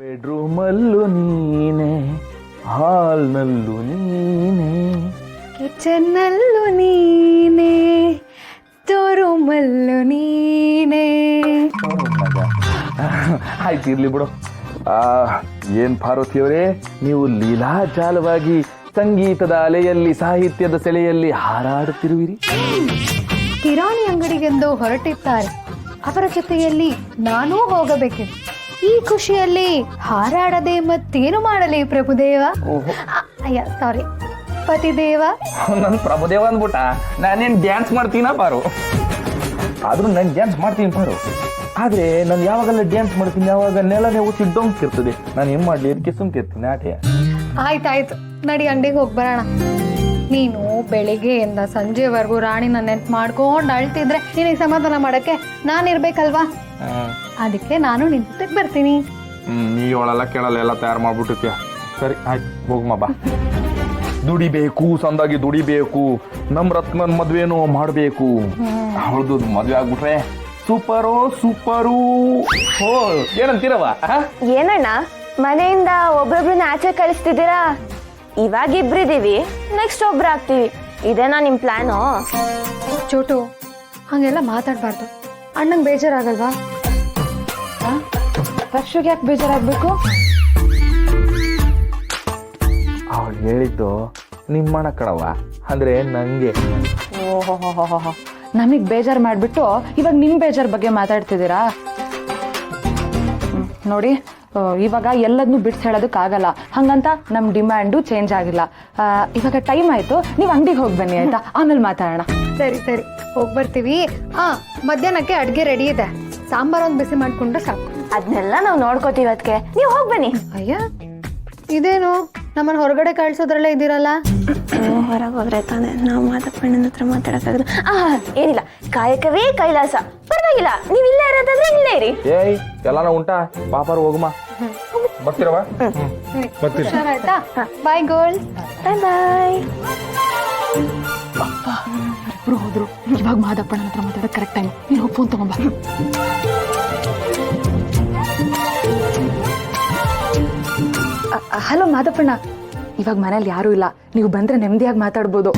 ಬೆಡ್ರೂಮಲ್ಲೂ ನೀನೆ, ಹಾಲ್ನಲ್ಲೂ ನೀನೆ, ಕಿಚನ್ನಲ್ಲೂ ನೀನೆ, ರೂಮಲ್ಲೂ ನೀನೆ. ಆಯ್ತು ಇರ್ಲಿ ಬಿಡು. ಏನ್ ಪಾರ್ವತಿಯವರೇ, ನೀವು ಲೀಲಾಜಾಲವಾಗಿ ಸಂಗೀತದ ಅಲೆಯಲ್ಲಿ, ಸಾಹಿತ್ಯದ ಸೆಲೆಯಲ್ಲಿ ಹಾರಾಡುತ್ತಿರುವಿರಿ. ಕಿರಾಣಿ ಅಂಗಡಿಗೆಂದು ಹೊರಟಿದ್ದಾರೆ, ಅವರ ಜೊತೆಯಲ್ಲಿ ನಾನೂ ಹೋಗಬೇಕಿದೆ. ಈ ಖುಷಿಯಲ್ಲಿ ಹಾರಾಡದೆ ಮತ್ತೇನು ಮಾಡಲಿ ಪ್ರಭುದೇವ? ಅಯ್ಯ ಸಾರಿ, ಪತಿದೇವ. ನನ್ ಪ್ರಭುದೇವ ಅಂದ್ಬಿಟ್ಟ, ನಾನೇನ್ ಡ್ಯಾನ್ಸ್ ಮಾಡ್ತೀನ ಪಾರು? ಆದ್ರೂ ನಾನು ಡ್ಯಾನ್ಸ್ ಮಾಡ್ತೀನಿ ಪಾರು. ಆದ್ರೆ ನಾನು ಯಾವಾಗೆಲ್ಲ ಡ್ಯಾನ್ಸ್ ಮಾಡ್ತೀನಿ ಯಾವಾಗ ನೆಲನೇ ಉಸಿ ಡೊಂಕಿರ್ತದೆ. ನಾನು ಏನ್ ಮಾಡ್ಲಿ, ಅದಕ್ಕೆ ಸುಮ್ಕಿರ್ತೀನಿ ಆಟೆ. ಆಯ್ತಾಯ್ತು, ನಡಿ ಅಂಗಡಿಗೆ ಹೋಗಿ ಬರೋಣ. ನೀನು ಬೆಳಿಗ್ಗೆಯಿಂದ ಸಂಜೆವರೆಗೂ ರಾಣಿನ ನೆನ್ಪು ಮಾಡ್ಕೊಂಡು ಅಳ್ತಿದ್ರೆ ನಿನಗೆ ಸಮಾಧಾನ ಮಾಡಕ್ಕೆ ನಾನಿರ್ಬೇಕಲ್ವಾ? ಅದಕ್ಕೆ ನಾನು ನಿನ್ ಜೊತೆಗೆ ಬರ್ತೀನಿ. ನೀ ಅವಳೆಲ್ಲ ಕೇಳಲ್ಲ, ಎಲ್ಲ ತಯಾರು ಮಾಡ್ಬಿಟ್ಟಿರ್ತೀಯ. ಸರಿ ಆಯ್ತು, ಹೋಗಮ್ಮ ಬಾ. ದುಡಿಬೇಕು, ಸಂದಾಗಿ ದುಡಿಬೇಕು. ನಮ್ ರತ್ನನ್ ಮದ್ವೆನೂ ಮಾಡ್ಬೇಕು. ಅವಳದು ಮದ್ವೆ ಆಗ್ಬಿಟ್ರೆ ಸೂಪರು ಸೂಪರು. ಓ ಏನಂತೀರವ? ಏನಣ್ಣ, ಮನೆಯಿಂದ ಒಬ್ರೊಬ್ರನ್ನ ಆಚೆ ಕಳಿಸ್ತಿದ್ದೀರಾ? ಇವಾಗ ಇಬ್ರಿದೀವಿ, ನೆಕ್ಸ್ಟ್ ಒಬ್ರು ಆಗ್ತೀವಿ. ಇದೇನಾ ನಿಮ್ ಪ್ಲಾನು? ಚೋಟು, ಹಂಗೆಲ್ಲ ಮಾತಾಡ್ಬಾರ್ದು. ಅಣ್ಣಂಗೆ ಬೇಜಾರಾಗಲ್ವಾ? ವರ್ಷಕ್ಕೆ ಯಾಕೆ ಬೇಜಾರಾಗ್ಬೇಕು? ಅವಳು ಹೇಳಿದ್ದು ನಿಮ್ಮಣ್ಣ ಕಣವ, ಅಂದ್ರೆ ನಂಗೆ. ಓಹೋ, ನಮಗ್ ಬೇಜಾರ್ ಮಾಡ್ಬಿಟ್ಟು ಇವಾಗ ನಿಮ್ ಬೇಜಾರ್ ಬಗ್ಗೆ ಮಾತಾಡ್ತಿದ್ದೀರಾ? ನೋಡಿ, ಇವಾಗ ಎಲ್ಲದನ್ನೂ ಬಿಡ್ಸಿ ಹೇಳೋದಕ್ಕಾಗಲ್ಲ. ಹಂಗಂತ ನಮ್ ಡಿಮ್ಯಾಂಡು ಚೇಂಜ್ ಆಗಿಲ್ಲ. ಇವಾಗ ಟೈಮ್ ಆಯ್ತು, ನೀವು ಅಂಗಡಿಗೆ ಹೋಗಿ ಬನ್ನಿ ಆಯ್ತಾ? ಆಮೇಲೆ ಮಾತಾಡೋಣ. ಸರಿ ಸರಿ, ಹೋಗಿ ಬರ್ತೀವಿ. ಮಧ್ಯಾಹ್ನಕ್ಕೆ ಅಡ್ಗೆ ರೆಡಿ ಇದೆ, ಸಾಂಬಾರ್ ಒಂದು ಬಿಸಿ ಮಾಡ್ಕೊಂಡ್ರೆ ಸಾಕು. ಅದನ್ನೆಲ್ಲ ನಾವು ನೋಡ್ಕೋತೀವಿ. ಅದಕ್ಕೆ ನೀವು ಹೋಗಿ ಬನ್ನಿ. ಅಯ್ಯ, ಇದೇನು ನಮ್ಮನ್ನ ಹೊರಗಡೆ ಕಳ್ಸೋದ್ರಲ್ಲೇ ಇದ್ದೀರಲ್ಲ? ಹೊರಗೆ ಹೋದ್ರೆ ತಾನೆ ನಾವು ಮಾದಪ್ಪಣ್ಣನ ಹತ್ರ ಮಾತಾಡಕ್ಕಾಗದು. ಏನಿಲ್ಲ, ಕಾಯಕವೇ ಕೈಲಾಸ. ಪರವಾಗಿಲ್ಲ, ನೀವು ಇಲ್ಲೇ ಇರೋದಾದ್ರೆ ಇಲ್ಲೇ ಇರಿ. ಏಯ್ ಎಲ್ಲಾನ ಉಂಟಾ? ಪಾಪಾರು ಹೋಗಮ್ಮ. ಬರ್ತೀರವ? ಬರ್ತೀರಿ. ಆಯ್ತಾ? ಬಾಯ್ ಗೋಲ್ಡ್. ಬಾಯ್ ಬಾಯ್. ಇಬ್ರು ಹೋದ್ರು. ಇವಾಗ ಮಾದಪ್ಪಣ್ಣನ ಹತ್ರ ಮಾತಾಡೋದು ಕರೆಕ್ಟ್ ಟೈಮ್. ನೀನು ಹೋಗಿ ಫೋನ್ ತಗೊಂಬ. ಹಲೋ ಮಾದಪ್ಪಣ್ಣ, ಇವಾಗ ಮನೇಲಿ ಯಾರೂ ಇಲ್ಲ, ನೀವು ಬಂದ್ರೆ ನೆಮ್ಮದಿಯಾಗಿ ಮಾತಾಡ್ಬೋದು.